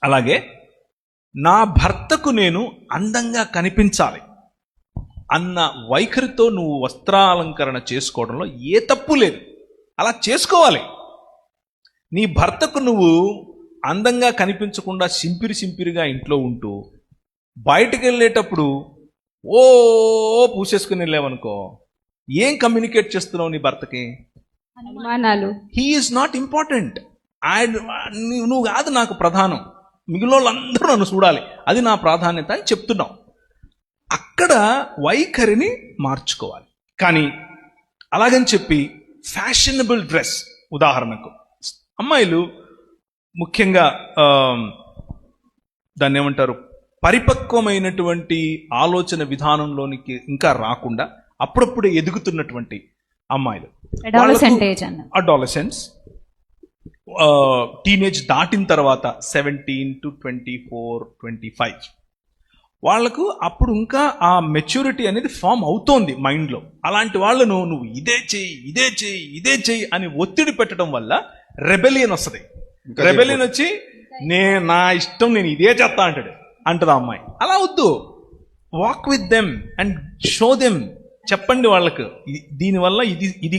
అలాగే నా భర్తకు నేను అందంగా కనిపించాలి అన్న వైఖరితో నువ్వు వస్త్రాలంకరణ చేసుకోవడంలో ఏ తప్పు లేదు. అలా చేసుకోవాలి. నీ భర్తకు నువ్వు అందంగా కనిపించకుండా సింపిరిగా ఇంట్లో ఉంటూ బయటకు వెళ్ళేటప్పుడు ఓ పూసేసుకుని వెళ్ళావనుకో, ఏం కమ్యూనికేట్ చేస్తున్నావు నీ భర్తకి? అనుమానాలు. He is not important. నువ్వు కాదు నాకు ప్రధానం, మిగిలిన వాళ్ళందరూ నన్ను చూడాలి, అది నా ప్రాధాన్యత అని చెప్తున్నావు. అక్కడ వైఖరిని మార్చుకోవాలి. కానీ అలాగని చెప్పి ఫ్యాషనబుల్ డ్రెస్, ఉదాహరణకు అమ్మాయిలు ముఖ్యంగా దాన్ని ఏమంటారు, పరిపక్వమైనటువంటి ఆలోచన విధానంలోనికి ఇంకా రాకుండా అప్పుడప్పుడే ఎదుగుతున్నటువంటి అమ్మాయిలు, అడాలసెంట్స్, టీనేజ్ దాటిన తర్వాత 17 to 24, 25 వాళ్లకు అప్పుడు ఇంకా ఆ మెచ్యూరిటీ అనేది ఫామ్ అవుతోంది మైండ్లో. అలాంటి వాళ్ళను నువ్వు ఇదే చెయ్యి అని ఒత్తిడి పెట్టడం వల్ల రెబెలియన్ వస్తుంది. రెబెలియన్ వచ్చి నా ఇష్టం, నేను ఇదే చేస్తా అంటది ఆ అమ్మాయి. అలా వద్దు. Walk with them and show them. చెప్పండి వాళ్ళకు, దీనివల్ల ఇది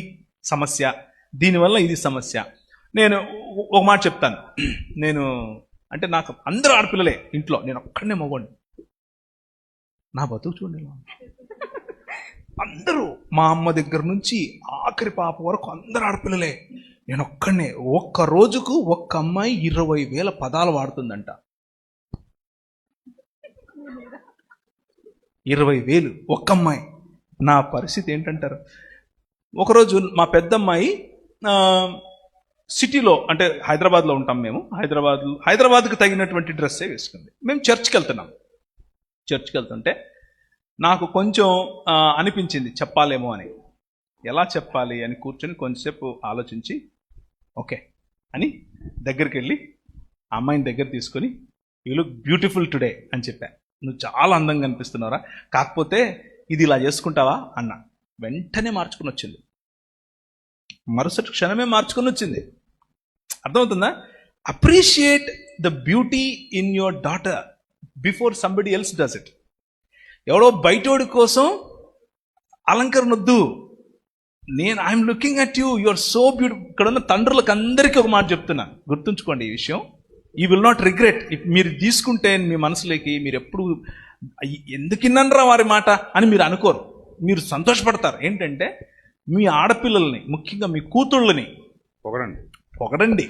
సమస్య, దీనివల్ల ఇది సమస్య. నేను ఒక మాట చెప్తాను. నేను అంటే నాకు అందరూ ఆడపిల్లలే ఇంట్లో, నేను ఒక్కడనే మగవాడిని. నా బతుకు చూడండి, అందరూ మా అమ్మ దగ్గర నుంచి ఆఖరి పాప వరకు అందరూ ఆడపిల్లలే. నేను ఒక్కడనే. ఒక్క రోజుకు ఒక్క అమ్మాయి 20,000 పదాలు వాడుతుందంట. 20,000 ఒక్క అమ్మాయి. నా పరిస్థితి ఏంటంటారు? ఒకరోజు మా పెద్దమ్మాయి సిటీలో, అంటే హైదరాబాద్లో ఉంటాం మేము, హైదరాబాద్కు తగినటువంటి డ్రెస్సే వేసుకుంది. మేము చర్చ్కి వెళ్తుంటే నాకు కొంచెం అనిపించింది చెప్పాలేమో అని. ఎలా చెప్పాలి అని కూర్చొని కొంచెంసేపు ఆలోచించి ఓకే అని దగ్గరికి వెళ్ళి ఆ అమ్మాయిని దగ్గర తీసుకొని, యూ లుక్ బ్యూటిఫుల్ టుడే అని చెప్పా. నువ్వు చాలా అందంగా అనిపిస్తున్నావురా, కాకపోతే ఇది ఇలా చేసుకుంటావా అన్న. వెంటనే మార్చుకుని వచ్చింది, మరుసటి క్షణమే మార్చుకుని వచ్చింది. అర్థమవుతుందా? Appreciate the beauty in your daughter before somebody else does it. ఎవడో బయటోడి కోసం అలంకరణ వద్దు. I'm looking at you, you are so beautiful. ఇక్కడ ఉన్న తండ్రులకు అందరికీ ఒక మాట చెప్తున్నా, గుర్తుంచుకోండి ఈ విషయం. You will not regret. మీరు తీసుకుంటే మీ మనసులోకి, మీరు ఎప్పుడు ఎందుకు విన్నారా వారి మాట అని మీరు అనుకోరు, మీరు సంతోషపడతారు. ఏంటంటే మీ ఆడపిల్లల్ని, ముఖ్యంగా మీ కూతుళ్ళని పొగడండి.